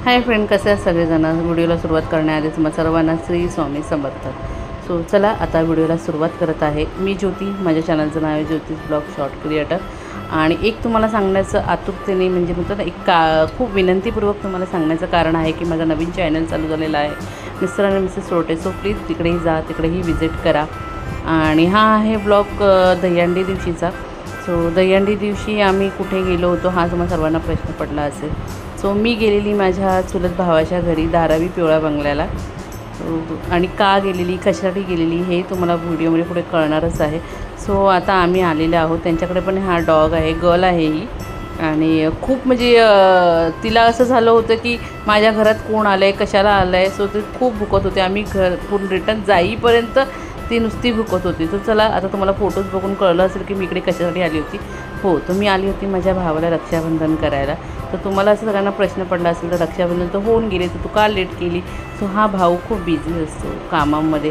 Hi friend, कसे आहेत सगळेजण। व्हिडिओला सुरुवात करण्याआधी तुम्हा सर्वांना श्री स्वामी समर्थ। सो चला आता व्हिडिओला सुरुवात करत आहे। मी ज्योती, माझ्या चॅनलचं नाव आहे ज्योतिष ब्लॉग शॉर्ट क्रिएटर। आणि एक तुम्हाला सांगण्याचं आतुरतेने म्हणजे म्हणतो ना, खूप विनंतीपूर्वक तुम्हाला सांगण्याचं कारण आहे की माझा नवीन चॅनल चालू झालेला आहे, मिस्टर आणि मिसेस सोटे। सो प्लीज तिकडेही जा, तिकडेही विजिट करा। आणि हा आहे ब्लॉग दहीहंडी दिवशीचा। सो दहीहंडी दिवशी आम्ही कुठे गेलो होतो हा तुम्हाला सर्वांना प्रश्न पडला असेल। सो मी गेलेली माझ्या चुलत भावाच्या घरी धारावी पिवळा बंगल्याला। आणि का गेलेली, कशासाठी गेलेली हे तुम्हाला व्हिडिओमध्ये पुढे कळणारच आहे। सो आता आम्ही आलेले आहोत। त्यांच्याकडे पण हा डॉग आहे, गर्ल आहे ही। आणि खूप म्हणजे तिला असं झालं होतं की माझ्या घरात कोण आलं आहे, कशाला आलं आहे। सो ते खूप भुकत होते। आम्ही पूर्ण रिटर्न जाईपर्यंत ती नुसती भुकत होती। तर चला आता तुम्हाला फोटोज बघून कळलं असेल की मी इकडे कशासाठी आली होती। हो, तर मी आली होती माझ्या भावाला रक्षाबंधन करायला। तर तुम्हाला असं सगळ्यांना प्रश्न पडला असेल तर रक्षाबंधन तर होऊन गेले, तर तू का लेट केली। सो हा भाऊ खूप बिझी असतो कामामध्ये,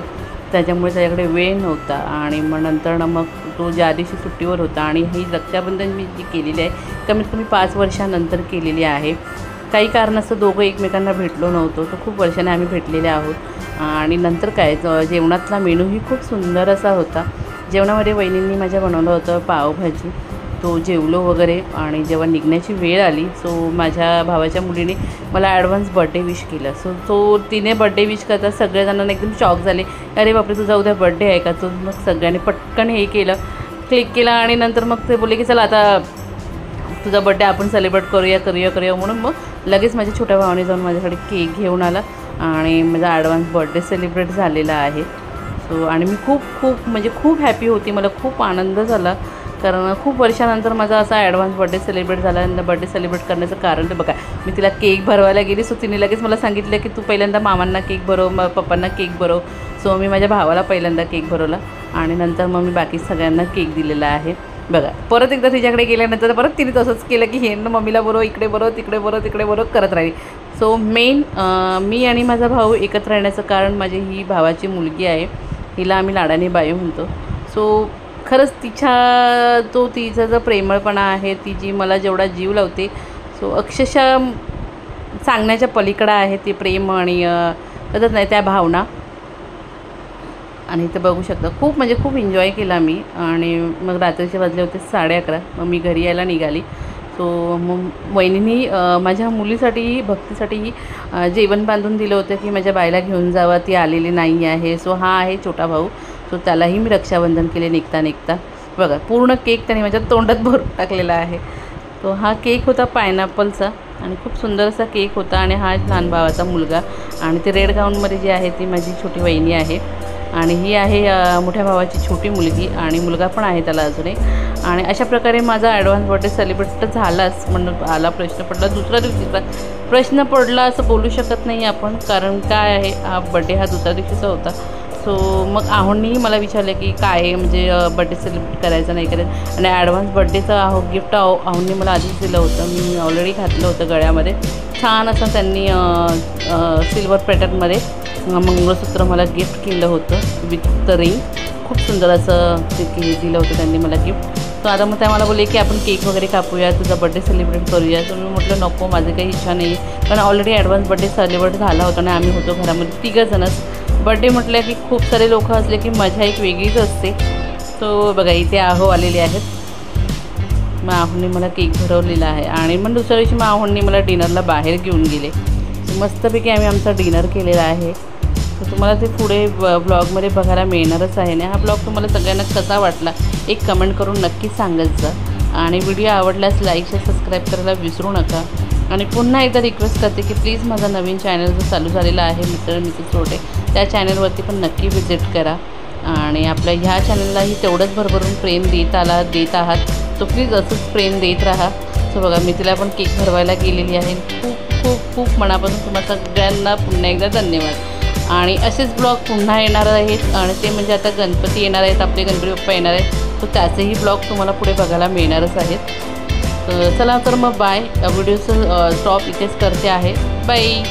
त्याच्यामुळे त्याच्याकडे वेळ नव्हता। आणि मग नंतर मग तो ज्या दिवशी सुट्टीवर होता, आणि ही रक्षाबंधन मी जी केलेली आहे कमीत कमी 5 वर्षानंतर केलेली आहे। काही कारणास्तव दोघं एकमेकांना भेटलो नव्हतो, तर खूप वर्षाने आम्ही भेटलेले आहोत। आणि नंतर काय, जेवणातला मेनूही खूप सुंदर असा होता। जेवणामध्ये वहिनींनी माझ्या बनवलं होतं पावभाजी। तो जेवलो वगैरे, आणि जेव्हा निघण्याची वेळ आली सो माझ्या भावाच्या मुलीने मला ॲडव्हान्स बर्थडे विश केलं। सो तिने बर्थडे विश करता सगळ्याजणांना एकदम शॉक झाले, अरे बापरे तुझा उद्या बर्थडे आहे का। तो मग सगळ्यांनी पटकन हे केलं, क्लिक केला। आणि नंतर मग ते बोलले की चला आता तुझा बर्थडे आपण सेलिब्रेट करूया म्हणून मग लगेच माझ्या छोट्या भावाने जाऊन माझ्याकडे केक घेऊन आला, आणि माझा ॲडव्हान्स बर्थडे सेलिब्रेट झालेला आहे। सो आणि मी खूप हॅपी होती, मला खूप आनंद झाला, कारण खूप वर्षानंतर माझा असा ॲडव्हान्स बर्थडे सेलिब्रेट झाला। आणि बर्थडे सेलिब्रेट करण्याचं कारण ते बघा, मी तिला केक भरवायला गेली। सो तिने लगेच मला सांगितलं की तू पहिल्यांदा मामांना केक भरव, मग पप्पांना केक भरव। सो मी माझ्या भावाला पहिल्यांदा केक भरवला, आणि नंतर मग मी बाकी सगळ्यांना केक दिलेला आहे। बघा, परत एकदा तिच्याकडे गेल्यानंतर परत तिने तसंच केलं की हे ना मम्मीला बरोबर इकडे बरोबर तिकडे बरोबर करत राहिली। सो मेन मी आणि माझा भाऊ एकत्र राहण्याचं कारण माझी ही भावाची मुलगी आहे, हिला आम्ही लाडाने बाई म्हणतो। सो खरंच तिचा जो प्रेमळपणा आहे, ती जी मला जेवढा जीव लावते, सो अक्षरशः सांगण्याच्या पलीकडं आहे ते प्रेम आणि कळत नाही त्या भावना। आणि इथं बघू शकता खूप एन्जॉय केला मी। आणि मग रात्रीचे वाजले होते 11:30, मग मी घरी यायला निघाली। सो मग वहिनींनी माझ्या मुलीसाठी भक्तीसाठी जेवण बांधून दिलं होतं की माझ्या बाईला घेऊन जावा, ती आलेली नाही आहे। सो हा आहे छोटा भाऊ, सो त्यालाही मी रक्षाबंधन केले निघता बघा, पूर्ण केक त्याने माझ्या तोंडात भरून टाकलेला आहे। तो हा केक होता पायनॅपलचा, आणि खूप सुंदर असा केक होता। आणि हा लहान भावाचा मुलगा, आणि ते रेड गाऊनमध्ये जी आहे ती माझी छोटी वहिनी आहे, आणि ही आहे मोठ्या भावाची छोटी मुलगी, आणि मुलगा पण आहे त्याला अजूनही। आणि अशा प्रकारे माझा ॲडव्हान्स बर्थडे सेलिब्रेट झालाच, म्हणून आला प्रश्न पडला दुसऱ्या दिवशीचा प्रश्न पडला असं बोलू शकत नाही आपण, कारण काय आहे हा बड्डे हा दुसऱ्या दिवशीचा होता। सो मग आहोंनीही मला विचारलं की काय आहे, म्हणजे बड्डे सेलिब्रेट करायचं नाही करायचं। आणि ॲडव्हान्स बड्डेचं गिफ्ट आहोंनी मला आधीच दिलं होतं, मी ऑलरेडी घातलं होतं गळ्यामध्ये। छान असं त्यांनी सिल्वर पॅटर्नमध्ये मंगळसूत्र मला गिफ्ट केलं होतं विथ रिंग, खूप सुंदर असं ते दिलं होतं त्यांनी मला गिफ्ट। तर आता मग त्या मला बोलले की आपण केक वगैरे कापूया, तुझा बड्डे सेलिब्रेट करूया। तर मी म्हटलं नको, माझी काही इच्छा नाही, कारण ऑलरेडी ॲडव्हान्स बड्डे सेलिब्रेट झाला होता आणि आम्ही होतो घरामध्ये 3 जणच। बड्डे म्हटलं की खूप सारे लोक असले की मजा एक वेगळीच असते। तो बघा इथे आहो आलेले आहेत, मग आहोंनी मला केक भरवलेला आहे। आणि मग दुसऱ्या दिवशी मग आहोंनी मला डिनरला बाहेर घेऊन गेले। मस्तपैकी आम्ही आमचा डिनर केलेला आहे। तर तुम्हाला ते पुढे ब्लॉगमध्ये बघायला मिळणारच आहे ना। हा ब्लॉग तुम्हाला सगळ्यांना कसा वाटला एक कमेंट करून नक्की सांगत जा, आणि व्हिडिओ आवडल्यास लाईक शेअर सबस्क्राईब करायला विसरू नका। आणि पुन्हा एकदा रिक्वेस्ट करते की प्लीज माझा नवीन चॅनल जो चालू झालेला आहे मिस्टर आणि मिसेस सोटे, त्या चॅनलवरती पण नक्की विजिट करा। आणि आपल्या ह्या चॅनललाही तेवढंच भरभरून प्रेम देत आहात, सो प्लीज असंच प्रेम देत राहा। सो बघा, मी तिला पण केक भरवायला गेलेली आहे। खूप मनापासून तुम्हाला सगळ्यांना पुन्हा एकदा धन्यवाद। आणि असेच ब्लॉग पुन्हा येणार आहेत, आणि ते म्हणजे आता गणपती येणार आहेत, आपले गणपती बाप्पा येणार आहेत, तर त्याचेही ब्लॉग तुम्हाला पुढे बघायला मिळणारच आहेत। चला तर मग बाय, व्हिडिओचं स्टॉप इथेच करते आहे, बाय।